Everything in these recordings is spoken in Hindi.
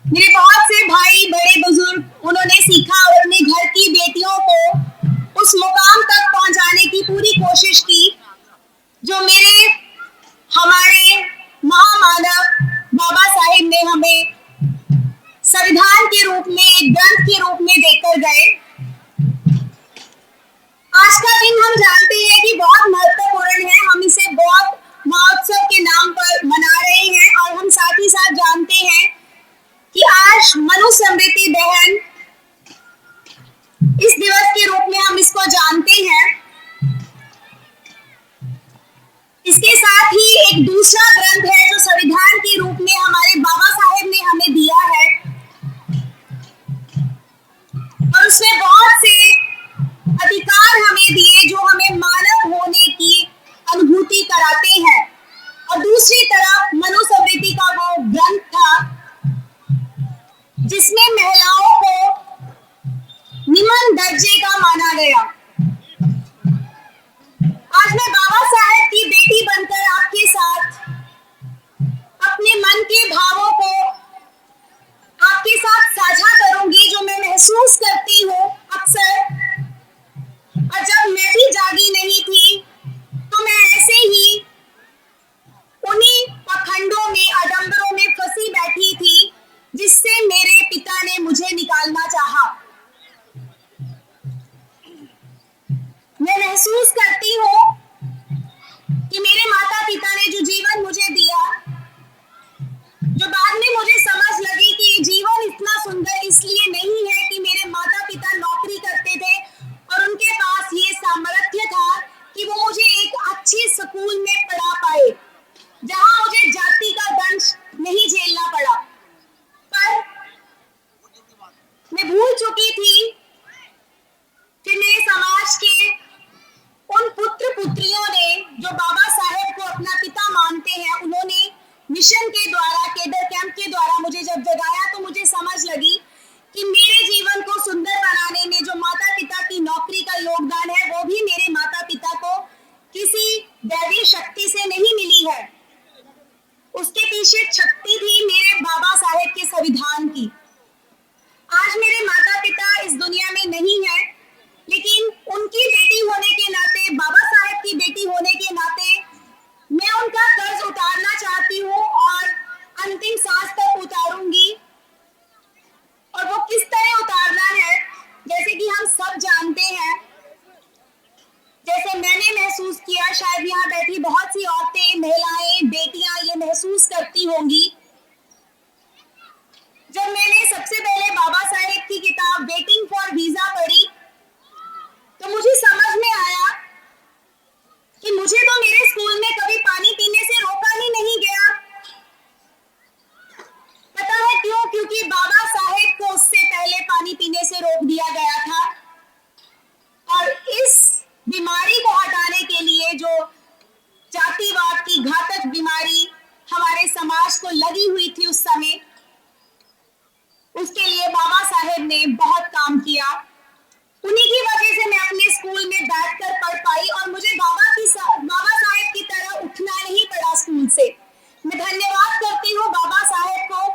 मेरे बहुत से भाई बड़े बुजुर्ग उन्होंने सीखा और अपने घर की बेटियों को उस मुकाम तक पहुंचाने की पूरी कोशिश की जो मेरे हमारे महामानव बाबा साहेब ने हमें संविधान के रूप में, एक ग्रंथ के रूप में देकर गए। आज का दिन हम जानते हैं कि बहुत महत्वपूर्ण है। हम इसे बहुत महोत्सव के नाम पर मना रहे हैं और हम साथ ही साथ जानते हैं कि आज मनुस्मृति दहन इस दिवस के रूप में हम इसको जानते हैं। इसके साथ ही एक दूसरा ग्रंथ है जो संविधान के रूप में हमारे बाबा साहेब ने हमें दिया है और उसमें बहुत से अधिकार हमें दिए जो हमें मानव होने की अनुभूति कराते हैं। और दूसरी तरफ मनुस्मृति का वो ग्रंथ था जिसमें महिलाओं को निम्न दर्जे का माना गया। आज मैं बाबा साहेब की बेटी बनकर आपके साथ अपने मन के भावों को आपके साथ साझा करूंगी जो मैं महसूस करती हूँ अक्सर। और जब मैं भी जागी नहीं थी तो मैं ऐसे ही उन्हीं पखंडों में, आडंबरों में फंसी बैठी थी जिससे मेरे पिता ने मुझे निकालना चाहा। मैं महसूस करती हूँ कि मेरे माता पिता ने जो जीवन मुझे दिया, जो बाद में मुझे समझ लगी कि ये जीवन इतना सुंदर इसलिए नहीं है कि मेरे माता पिता नौकरी करते थे और उनके पास ये सामर्थ्य था कि वो मुझे एक अच्छे स्कूल में पढ़ा पाए जहां मुझे जाति का दंश नहीं झेलना पड़ा। पर मैं भूल चुकी थी कि मेरे समाज के उन पुत्र पुत्रियों ने जो बाबा साहेब को अपना पिता मानते हैं, उन्होंने मिशन के द्वारा, केडर कैंप के द्वारा मुझे जब जगाया तो मुझे समझ लगी कि मेरे जीवन को सुंदर बनाने में जो माता पिता की नौकरी का योगदान है वो भी मेरे माता पिता को किसी दैवीय शक्ति से नहीं मिली है। उसके पीछे शक्ति थी मेरे बाबा साहेब के संविधान की। आज मेरे माता पिता इस दुनिया में नहीं है, लेकिन उनकी बेटी होने के नाते, बाबा साहेब की बेटी होने के नाते मैं उनका कर्ज उतारना चाहती हूँ और अंतिम सांस तक उतारूंगी। और वो किस तरह उतारना है, जैसे कि हम सब जानते हैं, जैसे मैंने महसूस किया, शायद यहाँ बैठी बहुत सी औरतें, महिलाएं, बेटियां ये महसूस करती होंगी। जब मैंने सबसे पहले बाबा साहेब की किताब वेटिंग फॉर वीजा पढ़ी तो मुझे समझ में आया कि मुझे तो मेरे स्कूल में कभी पानी पीने से रोका ही नहीं गया। पता है क्यों? क्योंकि बाबा साहेब को उससे पहले पानी पीने से रोक दिया गया था। और इस बीमारी को हटाने के लिए, जो जातिवाद की घातक बीमारी हमारे समाज को लगी हुई थी उस समय, उसके लिए बाबा साहेब ने बहुत काम किया। उन्हीं की वजह से मैं अपने स्कूल में बैठकर पढ़ पाई और मुझे बाबा साहेब की तरह उठना नहीं पड़ा स्कूल से। मैं धन्यवाद करती हूँ बाबा साहेब को,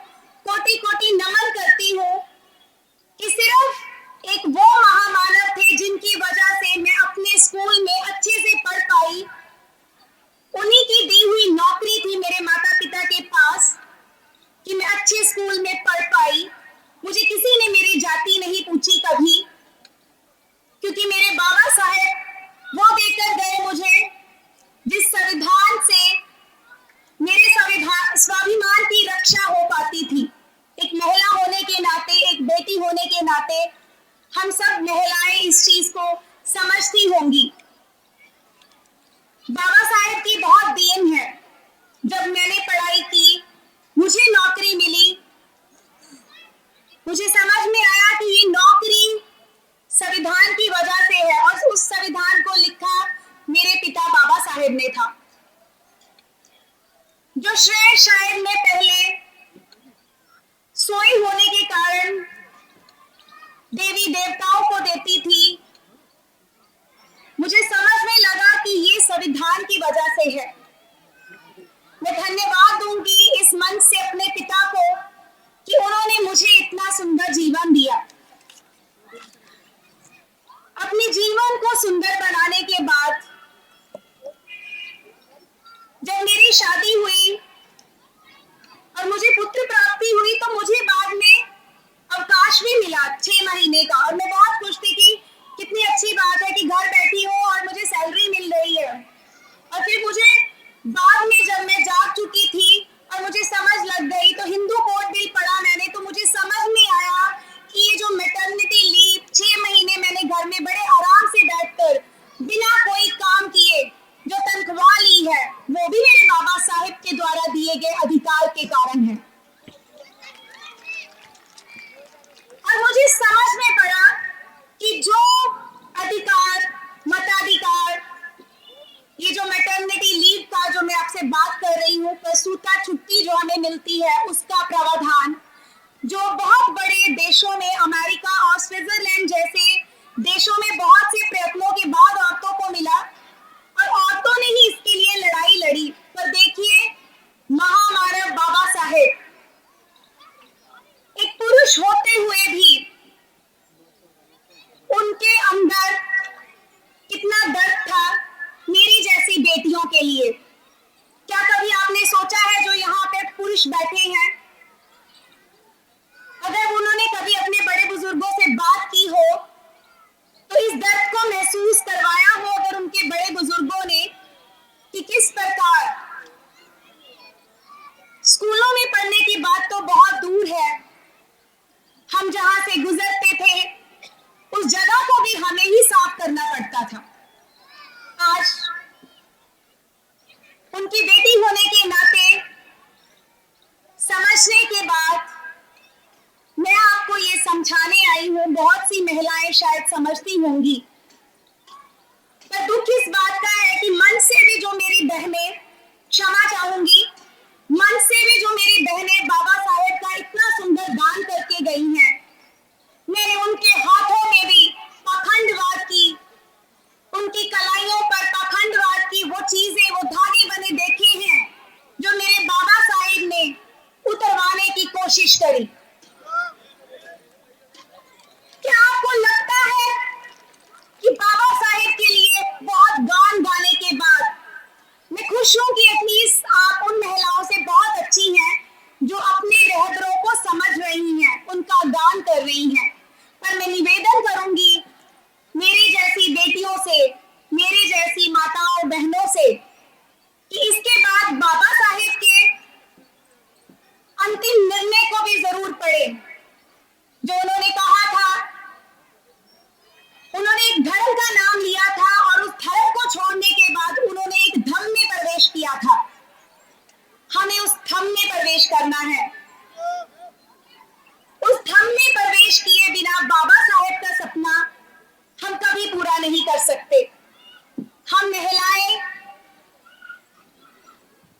कोटि कोटि नमन करती हूँ कि सिर्फ एक वो महामानव थे जिनकी वजह से मैं अपने स्कूल में अच्छे से पढ़ पाई। उन्हीं की दी हुई नौकरी थी मेरे माता पिता के पास कि मैं अच्छे स्कूल में पढ़ पाई। मुझे किसी ने मेरी जाति नहीं पूछी कभी, क्योंकि मेरे बाबा साहेब वो देकर गए मुझे जिस संविधान से मेरे स्वाभिमान की रक्षा हो पाती थी। एक महिला होने के नाते, एक बेटी होने के नाते हम सब महिलाएं इस चीज को समझती होंगी। बाबा साहेब की बहुत देन है। जब मैंने पढ़ाई की, मुझे नौकरी मिली, मुझे समझ में आया कि ये नौकरी संविधान की वजह से है और उस संविधान को लिखा मेरे पिता बाबा साहेब ने था। जो श्रेय शायद मैं पहले सोई होने के कारण देवी देवताओं को देती थी, का प्रावधान जो बहुत बड़े देशों में, अमेरिका और स्विट्जरलैंड जैसे देशों में बहुत से प्रयत्नों के बाद औरतों को मिला, और औरतों ने ही इसके लिए लड़ाई लड़ी। पर देखिए, महामानव बाबा साहेब एक पुरुष होते हुए भी उनके अंदर कितना दर्द था मेरी जैसी बेटियों के लिए। क्या कभी आपने सोचा है, जो यहाँ पे पुरुष बैठे हैं, अगर उन्होंने कभी अपने बड़े बुजुर्गों से बात की हो, तो इस दर्द को महसूस करवाया हो अगर उनके बड़े बुजुर्गों ने, कि किस प्रकार स्कूलों में पढ़ने की बात तो बहुत दूर है, हम जहां से गुजरते थे उस जगह को भी हमें ही साफ करना पड़ता था। आज उनकी बेटी होने के नाते समझने के बाद मैं आपको ये समझाने आई हूं। बहुत सी महिलाएं शायद समझती होंगी, पर दुख इस बात का है कि मन से भी जो मेरी बहनें, क्षमा चाहूंगी, मन से भी जो मेरी बहनें बाबा साहेब का इतना सुंदर दान करके गई हैं, मैंने उनके हाथों में भी पाखंडवाद की, उनकी कलाइयों पर पाखंडवाद की वो चीजें, वो धागे बने देखे हैं जो मेरे बाबा साहेब ने उतरवाने की कोशिश करी। क्या आपको लगता है कि बाबा साहेब के लिए बहुत गान गाने के बाद, मैं खुश हूं कि एटलीस्ट आप उन महिलाओं से बहुत अच्छी हैं जो अपने रहबरों को समझ रही हैं, उनका गान कर रही हैं, पर मैं निवेदन करूंगी मेरी जैसी बेटियों से, मेरी जैसी माताओं बहनों से, कि इसके बाद बाबा साहेब के अंतिम निर्णय को भी जरूर पढ़े। जो उन्होंने कहा था, उन्होंने एक धर्म का नाम लिया था और उस धर्म को छोड़ने के बाद उन्होंने एक धम्म में प्रवेश किया था। हमें उस धम्म में प्रवेश करना है। उस धम्म में प्रवेश किए बिना बाबा साहेब का सपना हम कभी पूरा नहीं कर सकते। हम महिलाएं,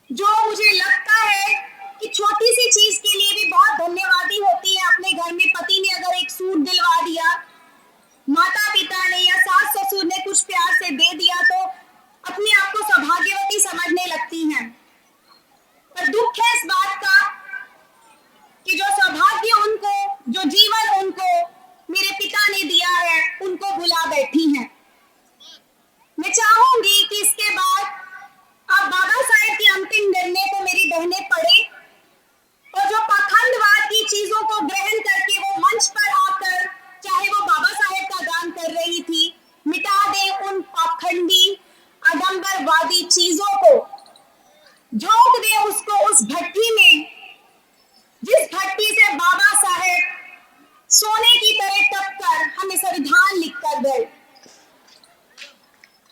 जो मुझे लगता है कि छोटी सी चीज के लिए भी बहुत धन्यवादी होती है। अपने घर में पति ने अगर एक सूट दिलवा दिया, माता पिता ने या सास ससुर ने कुछ प्यार से दे दिया, तो अपने आप को सौभाग्यवती समझने लगती हैं। पर दुख है इस बात का कि जो सौभाग्य उनको, जो जीवन उनको मेरे पिता ने दिया है, उनको भुला बैठी हैं। मैं चाहूंगी कि इसके बाद आप बाबा साहेब के अंतिम निर्णय को मेरी बहनें पढ़े, और जो पाखंडवाद की चीजों को ग्रहण करके वो मंच पर आकर, चाहे वो बाबा साहेब का गान कर रही थी, मिटा दें उन पाखंडी आडंबरवादी चीजों को, झोंक दें उसको उस भट्टी में, जिस भट्टी से बाबा साहेब सोने की तरह तपकर हमें संविधान लिख कर गए।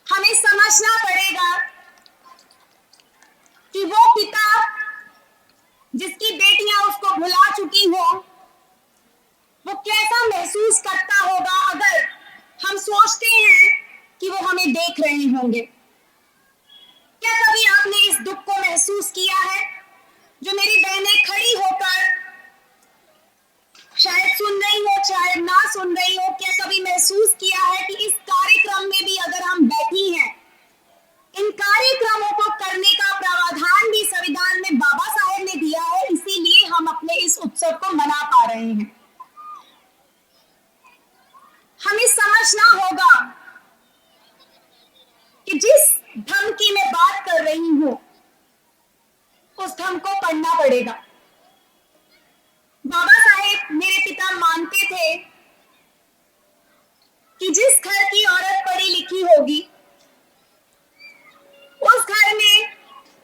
हमें समझना पड़ेगा कि वो पिता जिसकी बेटियां उसको भुला चुकी हो, वो कैसा महसूस करता होगा अगर हम सोचते हैं कि वो हमें देख रहे होंगे। क्या कभी आपने इस दुख को महसूस किया है? जो मेरी बहनें खड़ी होकर शायद सुन रही हो, शायद ना सुन रही हो, क्या कभी महसूस किया है कि इस कार्यक्रम में भी अगर हम बैठी हैं, इन कार्यक्रमों को करने का प्रावधान भी संविधान में बाबा साहेब ने दिया है, इसीलिए हम अपने इस उत्सव को मना पा रहे हैं। हमें समझना होगा कि जिस धर्म की मैं बात कर रही हूं, उस धर्म को पढ़ना पड़ेगा। बाबा साहेब मेरे पिता मानते थे कि जिस घर की औरत पढ़ी लिखी होगी, उस घर में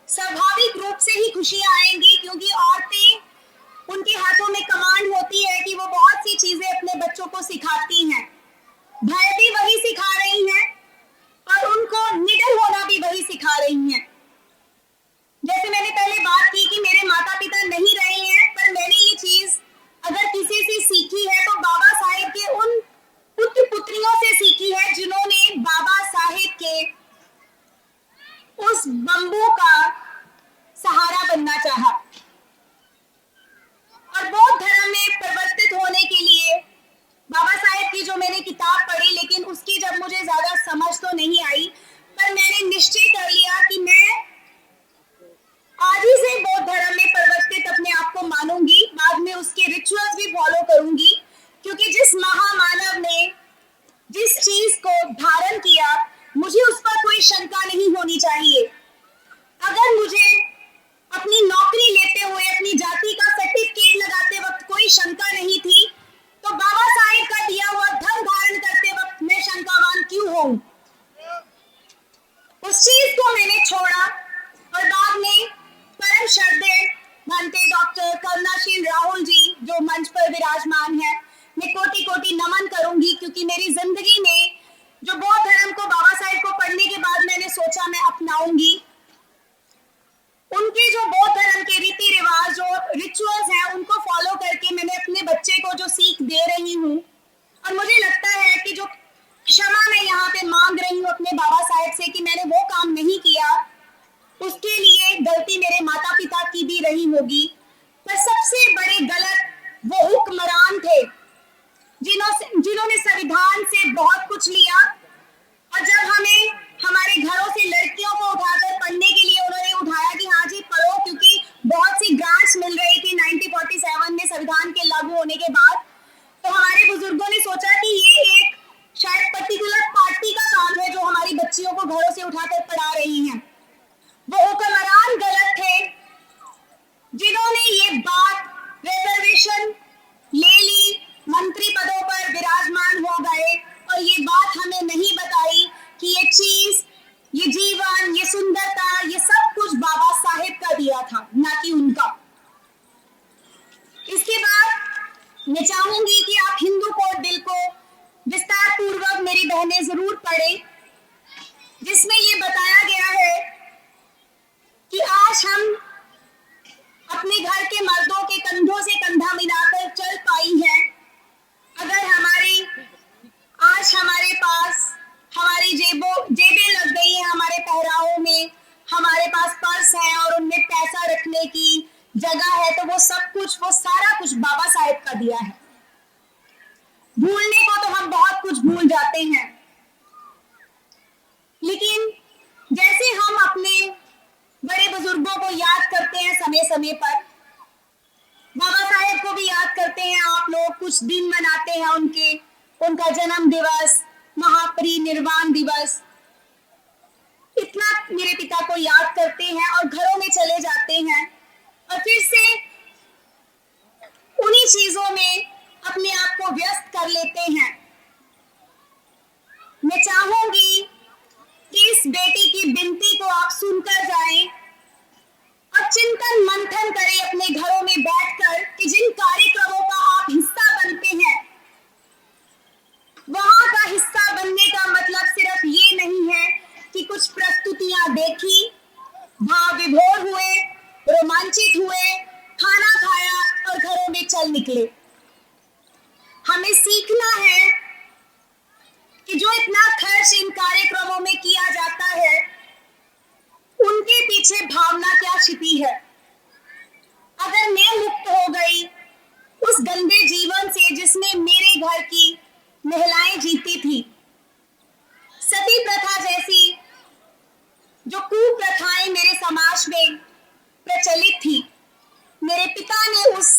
स्वाभाविक रूप से ही खुशियां आएंगी, क्योंकि औरतें, उनके हाथों में कमांड होती है कि वो बहुत सी चीजें अपने बच्चों को सिखाती हैं। भय भी वही सिखा रही हैं और उनको निडर होना भी वही सिखा रही हैं। जैसे मैंने पहले बात की कि मेरे माता पिता नहीं रहे हैं, पर मैंने ये चीज अगर किसी से सीखी है तो बाबा साहेब के उन पुत्र पुत्रियों से सीखी है जिन्होंने बाबा साहेब के उस बंबू का सहारा बनना चाहा। तब मुझे ज्यादा समझ तो नहीं आई, पर मैंने निश्चय कर लिया कि मैं आज ही से बौद्ध धर्म में परिवर्तित अपने आप को मानूंगी, बाद में उसके रिचुअल्स भी फॉलो करूंगी, क्योंकि जिस महामानव ने जिस चीज को धारण किया, मुझे उस पर कोई शंका नहीं होनी चाहिए। अगर मुझे अपनी नौकरी लेते हुए अपनी जाति का सर्टिफिकेट लगाते वक्त कोई शंका नहीं थी, तो बाबा साहेब का दिया हुआ धर्म धारण करते वक्त मैं शंकावान क्यों हूं? उस चीज को मैंने छोड़ा और बाद में परम श्रद्धेय भंते डॉक्टर करुणाशील राहुल जी जो मंच पर विराजमान है, मैं कोटि कोटि नमन करूंगी, क्योंकि मेरी जिंदगी में जो बौद्ध धर्म को बाबा साहेब को पढ़ने के बाद मैंने सोचा मैं अपनाऊंगी। उनके जो बौद्ध धर्म के रीति रिवाज जो रिचुअल्स हैं उनको फॉलो करके मैंने अपने बच्चे को जो सीख दे रही हूँ, और मुझे लगता है कि जो क्षमा मैं यहाँ पे मांग रही हूँ अपने बाबा साहेब से कि मैंने वो काम नहीं किया, उसके लिए गलती मेरे माता पिता की भी रही होगी। पर सबसे बड़े गलत वो हुक्मरान थे जिन्होंने संविधान से बहुत कुछ लिया, और जब हमें हमारे घरों से लड़कियों को उठाकर पढ़ने के लिए उन्होंने उठाया कि हाँ जी पढ़ो, क्योंकि बहुत सी ग्रांट्स मिल रही थी 1947 में संविधान के लागू होने के बाद, तो हमारे बुजुर्गों ने सोचा कि ये एक शायद पर्टिकुलर पार्टी का काम है जो हमारी बच्चियों को घरों से उठाकर पढ़ा रही हैं। वो हुक्मरान गलत थे जिन्होंने ये बात रिजर्वेशन ले ली, मंत्री पदों पर विराजमान हो गए, और ये बात हमें नहीं बताई कि ये चीज, ये जीवन, ये सुंदरता, ये सब कुछ बाबा साहेब का दिया था, ना कि उनका। इसके बाद मैं चाहूंगी कि आप हिंदू कोड बिल को विस्तार पूर्वक मेरी बहनें जरूर पढ़ें, जिसमें ये बताया गया है कि आज हम अपने घर के मर्दों के कंधों से कंधा मिलाकर चल पाई हैं। अगर आज हमारे पास हमारी जेबें लग गई हैं, हमारे पहरावों में हमारे पास पर्स है और उनमें पैसा रखने की जगह है, तो वो सब कुछ, वो सारा कुछ बाबा साहेब का दिया है। भूलने को तो हम बहुत कुछ भूल जाते हैं, लेकिन जैसे हम अपने बड़े बुजुर्गों को याद करते हैं समय समय पर, बाबा साहेब को भी याद करते हैं आप लोग, कुछ दिन मनाते हैं उनका जन्म दिवस, महापरिनिर्वाण दिवस, इतना मेरे पिता को याद करते हैं और घरों में चले जाते हैं और फिर से उन्हीं चीजों में अपने आप को व्यस्त कर लेते हैं। मैं चाहूंगी कि इस बेटी की विनती को आप सुनकर जाएं और चिंतन मंथन करें अपने घरों में बैठकर कि जिन कार्यक्रमों का आप हिस्सा बनते हैं, वहां का हिस्सा बनने का मतलब सिर्फ ये नहीं है कि कुछ प्रस्तुतियां देखी, भाव विभोर हुए, रोमांचित हुए, खाना खाया और घरों में चल निकले। हमें सीखना है कि जो इतना खर्च इन कार्यक्रमों में किया जाता है, उनके पीछे भावना क्या छिपी है। अगर मैं मुक्त हो गई उस गंदे जीवन से जिसमें मेरे घर की महिलाएं जीती थी, सती प्रथा जैसी जो कुप्रथाएं मेरे समाज में प्रचलित थी, मेरे पिता ने उस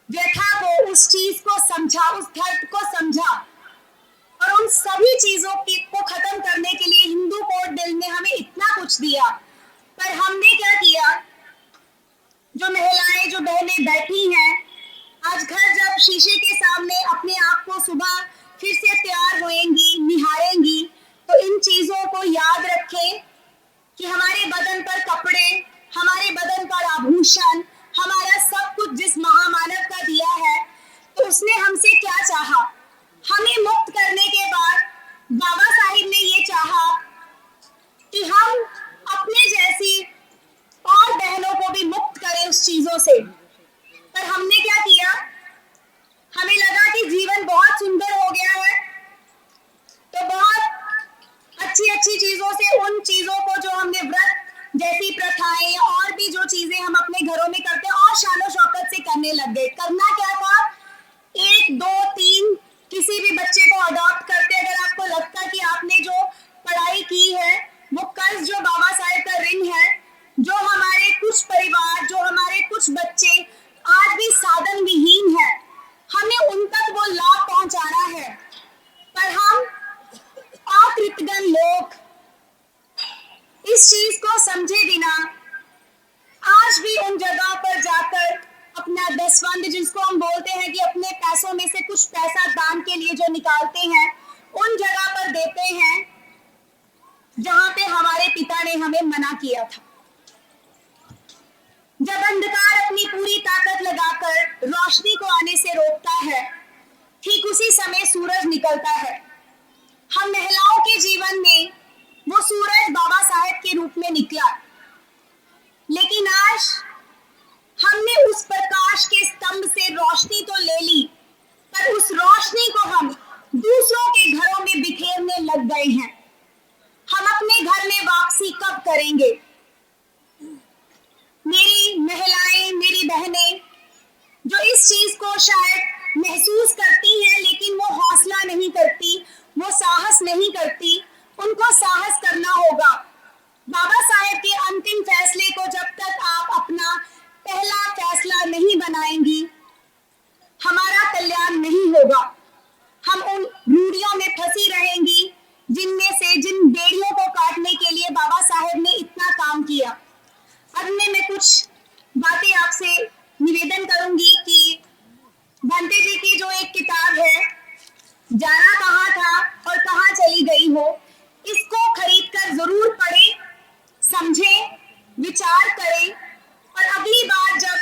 व्यथा को, उस चीज को समझा, उस दर्द को समझा और उन सभी चीजों को खत्म करने के लिए हिंदू कोड बिल ने हमें इतना कुछ दिया। पर हमने क्या किया? जो महिलाएं, जो बहनें बैठी हैं, आज घर जब शीशे के सामने अपने आप को सुबह फिर से तैयार होएंगी, निहारेंगी, तो इन चीजों को याद रखें कि हमारे बदन पर कपड़े, हमारे बदन पर आभूषण, हमारा सब कुछ जिस महामानव का दिया है, तो उसने हमसे क्या चाहा? हमें मुक्त करने के बाद बाबा साहिब ने ये चाहा कि हम अपने जैसी और बहनों को भी मुक्त करें उस चीजों से। पर हमने क्या किया? हमें लगा कि जीवन बहुत सुंदर हो गया है, तो बहुत अच्छी चीजों से, उन चीजों को जो हमने व्रत जैसी प्रथाएं या और भी जो चीजें हम अपने घरों में करते हैं और शानो शौकत से करने लग गए जिसको हम बोलते हैं कि अपने पैसों में से कुछ पैसा दान के लिए जो निकालते हैं, उन जगह पर देते हैं जहां पे हमारे पिता ने हमें मना किया था। जब अंधकार अपनी पूरी ताकत लगाकर रोशनी को आने से रोकता है, ठीक उसी समय सूरज निकलता है। हम महिलाओं के जीवन में वो सूरज बाबा साहेब के रूप में निकला, लेकिन आज हमने उस प्रकाश के स्तंभ से रोशनी तो ले ली, पर उस रोशनी को हम दूसरों के घरों में बिखेरने लग गए हैं। हम अपने घर में वापसी कब करेंगे? मेरी महिलाएं, मेरी बहनें जो इस चीज को शायद महसूस करती हैं, लेकिन वो हौसला नहीं करती, वो साहस नहीं करती, उनको साहस करना होगा। बाबा साहेब के अंतिम फैसले को जब तक आप अपना पहला फैसला नहीं बनाएंगी, हमारा कल्याण नहीं होगा। हम उन रूढ़ियों में फंसी रहेंगी जिनमें से जिन बेड़ियों को काटने के लिए बाबा साहेब ने इतना काम किया। अब मैं कुछ बातें आपसे निवेदन करूंगी कि भंते जी की जो एक किताब है, जाना कहाँ था और कहाँ चली गई हो, इसको खरीद कर जरूर पढ़ें, समझें, विचार करें, और अगली बार जब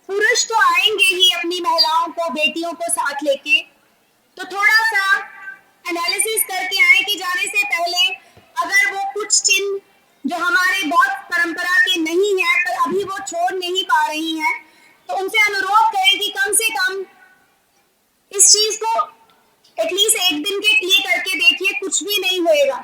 पुरुष तो आएंगे ही अपनी महिलाओं को, बेटियों को साथ लेके, तो थोड़ा सा एनालिसिस करके आए कि जाने से पहले अगर वो कुछ चिन्ह जो हमारे बहुत परंपरा के नहीं है पर अभी वो छोड़ नहीं पा रही हैं, तो उनसे अनुरोध करें कि कम से कम इस चीज को एटलीस्ट एक दिन के लिए करके देखिए, कुछ भी नहीं होएगा।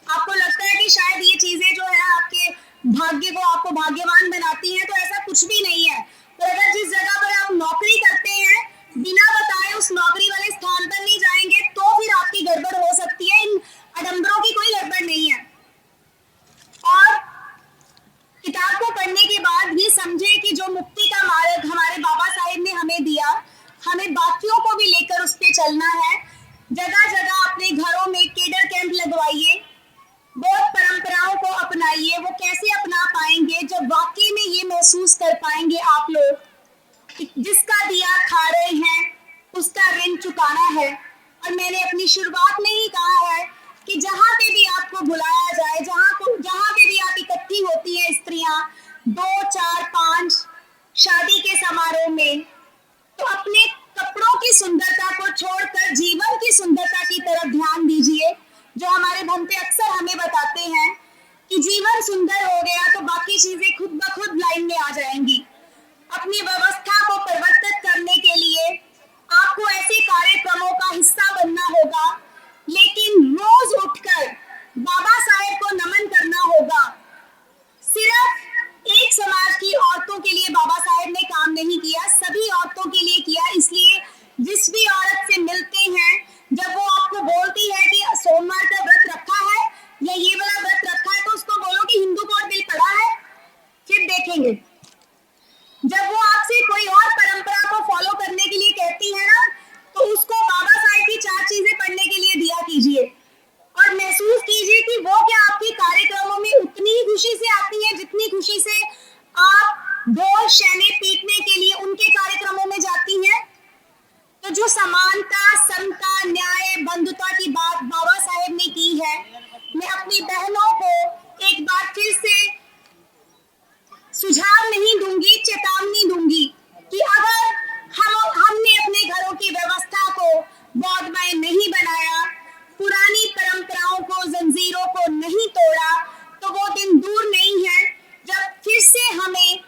आपको लगता है कि शायद ये चीजें जो है आपके भाग्य को, आपको भाग्यवान बनाती हैं, तो ऐसा कुछ भी नहीं है। पर अगर जिस जगह पर आप नौकरी करते हैं, बिना बताए उस नौकरी वाले स्थान पर नहीं जाएंगे, तो फिर आपकी गड़बड़ हो सकती है। इन आडंबरों की कोई गड़बड़ नहीं है। और किताब को पढ़ने के बाद ये समझे कि जो मुक्ति का मार्ग हमारे बाबा साहेब ने हमें दिया, हमें बाकियों को भी लेकर उस पे चलना है। जगह जगह अपने घरों में केडर कैंप लगवाइए, बहुत परंपराओं को अपनाइए। वो कैसे अपना पाएंगे? जब वाकई में ये महसूस कर पाएंगे आप लोग कि जिसका दिया खा रहे हैं उसका ऋण चुकाना है। और मैंने अपनी शुरुआत में ही कहा है कि जहां पे भी आपको बुलाया जाए, जहां पे भी आप इकट्ठी होती हैं स्त्रियां 2, 4, 5 शादी के समारोह में, तो अपने कपड़ों की सुंदरता को छोड़कर जीवन की सुंदरता की तरफ ध्यान दीजिए। जो हमारे भंते अक्सर हमें बताते हैं कि जीवन सुंदर हो गया तो बाकी चीजें खुद ब खुद लाइन में आ जाएंगी। अपनी व्यवस्था को परिवर्तित करने के लिए आपको ऐसे कार्यक्रमों का हिस्सा बनना होगा, लेकिन रोज उठकर बाबा साहेब को नमन करना होगा। सिर्फ एक समाज की औरतों के लिए बाबा साहेब ने काम नहीं किया, सभी औरतों के लिए किया। इसलिए जिस भी औरत से मिलते हैं, जब वो आपको बोलती है कि सोमवार का व्रत रखा है या ये वाला व्रत रखा है, तो उसको बोलो कि हिंदू कोड बिल पढ़ा है, फिर देखेंगे। जब वो आपसे कोई और परंपरा को फॉलो करने के लिए कहती है ना, तो उसको बाबा साहेब की 4 चीजें पढ़ने के लिए दिया कीजिए और महसूस कीजिए कि वो क्या आपके कार्यक्रमों में उतनी ही खुशी से आती है जितनी खुशी से आप ढोल शैने पीटने के लिए उनके कार्यक्रमों में जाती हैं। तो जो समानता, समता, न्याय, बंधुता की बात बाबा साहेब ने की है, मैं अपनी बहनों को एक बार फिर से सुझाव नहीं दूंगी, चेतावनी दूंगी कि अगर हमने अपने घरों की व्यवस्था को बौद्धमय नहीं बनाया, पुरानी परंपराओं को, जंजीरों को नहीं तोड़ा, तो वो दिन दूर नहीं है जब फिर से हमें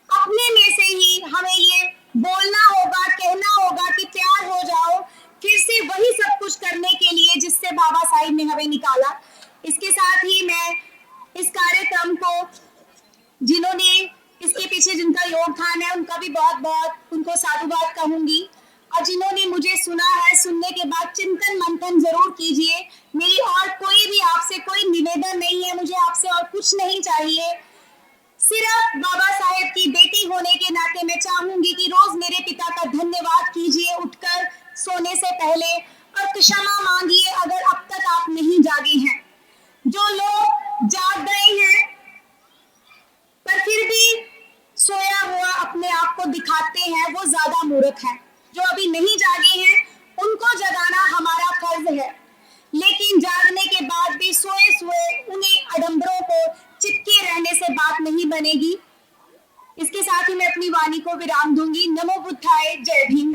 अपने में से ही हमें ये बोलना होगा, कहना होगा कि तैयार हो जाओ, फिर से वही सब कुछ करने के लिए जिससे बाबा साहिब ने हमें निकाला। इसके साथ ही मैं इस कार्यक्रम को, जिन्होंने इसके पीछे जिनका योगदान है, उनका भी बहुत बहुत उनको साधुवाद कहूंगी। और जिन्होंने मुझे सुना है, सुनने के बाद चिंतन मंथन जरूर कीजिए। मेरी और कोई भी आपसे कोई निवेदन नहीं है, मुझे आपसे और कुछ नहीं चाहिए। सिर्फ बाबा साहेब की बेटी होने के नाते मैं चाहूंगी कि रोज मेरे पिता का धन्यवाद कीजिए उठकर सोने से पहले, और क्षमा मांगिए अगर अब तक आप नहीं जागे हैं। जो लोग जाग गए हैं पर फिर भी सोया हुआ अपने आप को दिखाते हैं, वो ज्यादा ज्यादा मूर्ख हैं। जो अभी नहीं जागे हैं उनको जगाना हमारा फर्ज है, लेकिन जागने के बाद भी सोए सोए उन्हें आडंबरों को चिपके रहने से बात नहीं बनेगी। इसके साथ ही मैं अपनी वाणी को विराम दूंगी। नमो बुद्धाय, जय भीम।